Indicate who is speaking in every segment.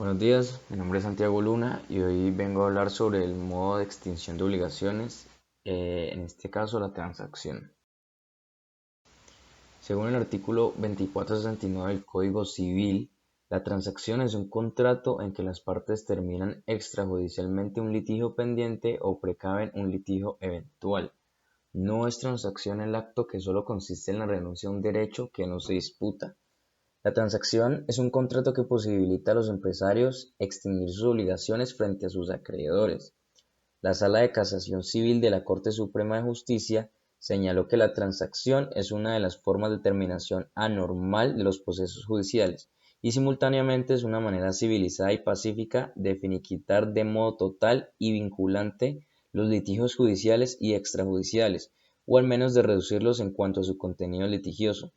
Speaker 1: Buenos días, mi nombre es Santiago Luna y hoy vengo a hablar sobre el modo de extinción de obligaciones, en este caso la transacción. Según el artículo 2469 del Código Civil, la transacción es un contrato en que las partes terminan extrajudicialmente un litigio pendiente o precaven un litigio eventual. No es transacción el acto que solo consiste en la renuncia a un derecho que no se disputa. La transacción es un contrato que posibilita a los empresarios extinguir sus obligaciones frente a sus acreedores. La Sala de Casación Civil de la Corte Suprema de Justicia señaló que la transacción es una de las formas de terminación anormal de los procesos judiciales y simultáneamente es una manera civilizada y pacífica de finiquitar de modo total y vinculante los litigios judiciales y extrajudiciales, o al menos de reducirlos en cuanto a su contenido litigioso.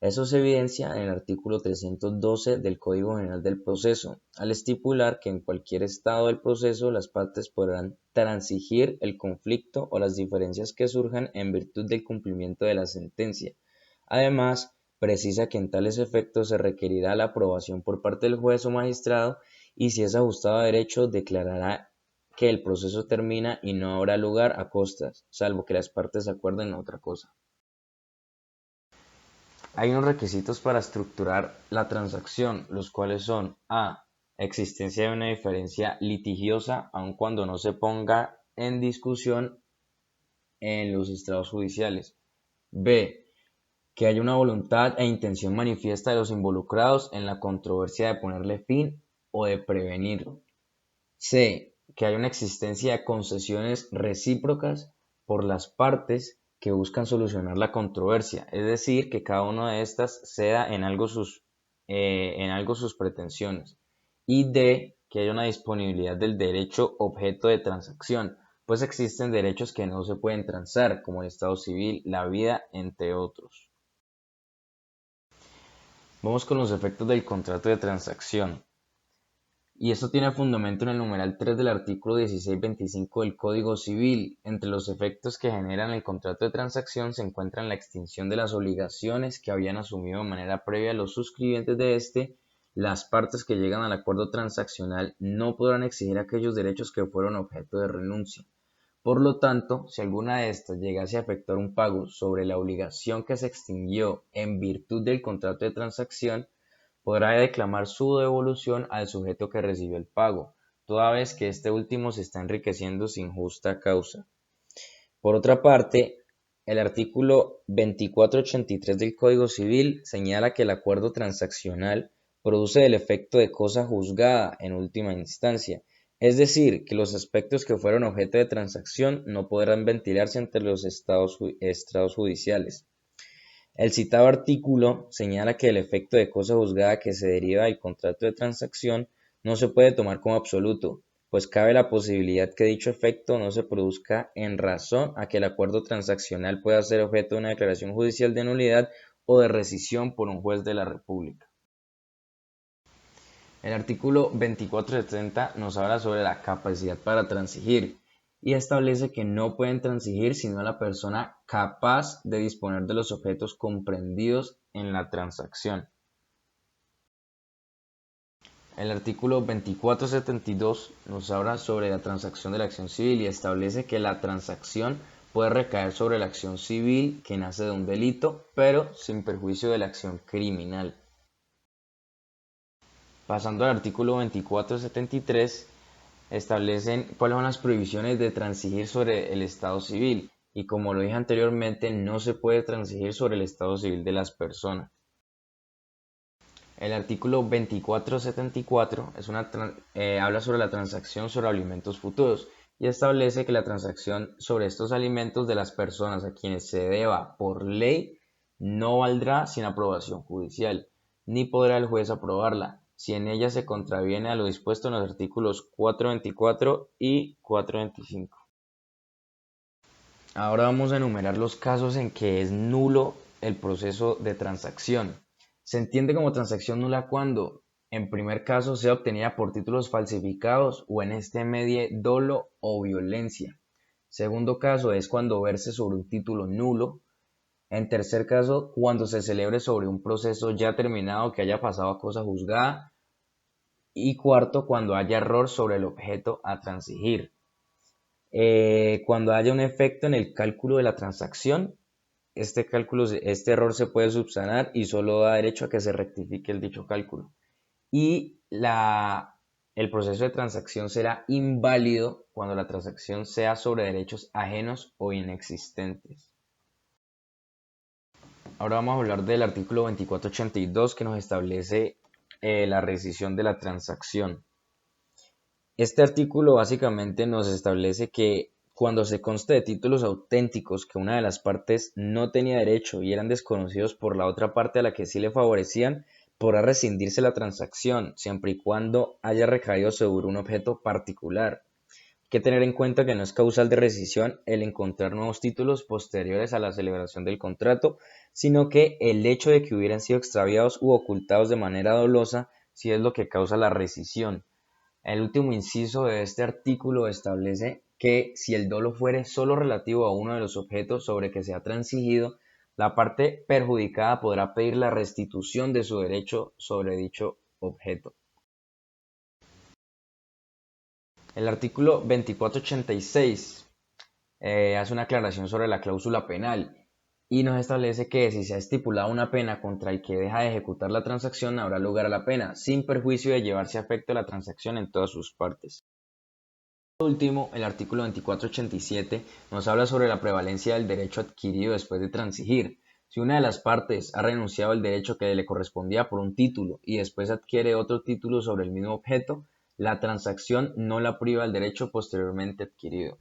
Speaker 1: Eso se evidencia en el artículo 312 del Código General del Proceso, al estipular que en cualquier estado del proceso las partes podrán transigir el conflicto o las diferencias que surjan en virtud del cumplimiento de la sentencia. Además, precisa que en tales efectos se requerirá la aprobación por parte del juez o magistrado y, si es ajustado a derecho, declarará que el proceso termina y no habrá lugar a costas, salvo que las partes acuerden otra cosa. Hay unos requisitos para estructurar la transacción, los cuales son: a. Existencia de una diferencia litigiosa, aun cuando no se ponga en discusión en los estrados judiciales. b. Que haya una voluntad e intención manifiesta de los involucrados en la controversia de ponerle fin o de prevenir. c. Que haya una existencia de concesiones recíprocas por las partes que buscan solucionar la controversia, es decir, que cada una de estas ceda en algo sus pretensiones. Y d. Que haya una disponibilidad del derecho objeto de transacción, pues existen derechos que no se pueden transar, como el estado civil, la vida, entre otros. Vamos con los efectos del contrato de transacción. Y esto tiene fundamento en el numeral 3 del artículo 1625 del Código Civil. Entre los efectos que generan el contrato de transacción se encuentran la extinción de las obligaciones que habían asumido de manera previa los suscribientes de este. Las partes que llegan al acuerdo transaccional no podrán exigir aquellos derechos que fueron objeto de renuncia. Por lo tanto, si alguna de estas llegase a efectuar un pago sobre la obligación que se extinguió en virtud del contrato de transacción, podrá declamar su devolución al sujeto que recibió el pago, toda vez que este último se está enriqueciendo sin justa causa. Por otra parte, el artículo 2483 del Código Civil señala que el acuerdo transaccional produce el efecto de cosa juzgada en última instancia, es decir, que los aspectos que fueron objeto de transacción no podrán ventilarse ante los estrados judiciales. El citado artículo señala que el efecto de cosa juzgada que se deriva del contrato de transacción no se puede tomar como absoluto, pues cabe la posibilidad que dicho efecto no se produzca en razón a que el acuerdo transaccional pueda ser objeto de una declaración judicial de nulidad o de rescisión por un juez de la República. El artículo 2470 nos habla sobre la capacidad para transigir y establece que no pueden transigir sino la persona capaz de disponer de los objetos comprendidos en la transacción. El artículo 2472 nos habla sobre la transacción de la acción civil y establece que la transacción puede recaer sobre la acción civil que nace de un delito, pero sin perjuicio de la acción criminal. Pasando al artículo 2473, establecen cuáles son las prohibiciones de transigir sobre el estado civil, y como lo dije anteriormente, no se puede transigir sobre el estado civil de las personas. El artículo 2474 habla sobre la transacción sobre alimentos futuros y establece que la transacción sobre estos alimentos de las personas a quienes se deba por ley no valdrá sin aprobación judicial, ni podrá el juez aprobarla, si en ella se contraviene a lo dispuesto en los artículos 424 y 425. Ahora vamos a enumerar los casos en que es nulo el proceso de transacción. Se entiende como transacción nula cuando, en primer caso, sea obtenida por títulos falsificados o en este medie dolo o violencia. Segundo caso es cuando verse sobre un título nulo. En tercer caso, cuando se celebre sobre un proceso ya terminado que haya pasado a cosa juzgada. Y cuarto, cuando haya error sobre el objeto a transigir. Cuando haya un efecto en el cálculo de la transacción, este error se puede subsanar y solo da derecho a que se rectifique el dicho cálculo. Y el proceso de transacción será inválido cuando la transacción sea sobre derechos ajenos o inexistentes. Ahora vamos a hablar del artículo 2482 que nos establece la rescisión de la transacción. Este artículo básicamente nos establece que cuando se conste de títulos auténticos que una de las partes no tenía derecho y eran desconocidos por la otra parte a la que sí le favorecían, podrá rescindirse la transacción siempre y cuando haya recaído sobre un objeto particular. Hay que tener en cuenta que no es causal de rescisión el encontrar nuevos títulos posteriores a la celebración del contrato, sino que el hecho de que hubieran sido extraviados u ocultados de manera dolosa sí es lo que causa la rescisión. El último inciso de este artículo establece que si el dolo fuere solo relativo a uno de los objetos sobre que se ha transigido, la parte perjudicada podrá pedir la restitución de su derecho sobre dicho objeto. El artículo 2486 hace una aclaración sobre la cláusula penal y nos establece que si se ha estipulado una pena contra el que deja de ejecutar la transacción, habrá lugar a la pena, sin perjuicio de llevarse a efecto la transacción en todas sus partes. Por último, el artículo 2487 nos habla sobre la prevalencia del derecho adquirido después de transigir. Si una de las partes ha renunciado al derecho que le correspondía por un título y después adquiere otro título sobre el mismo objeto, la transacción no la priva del derecho posteriormente adquirido.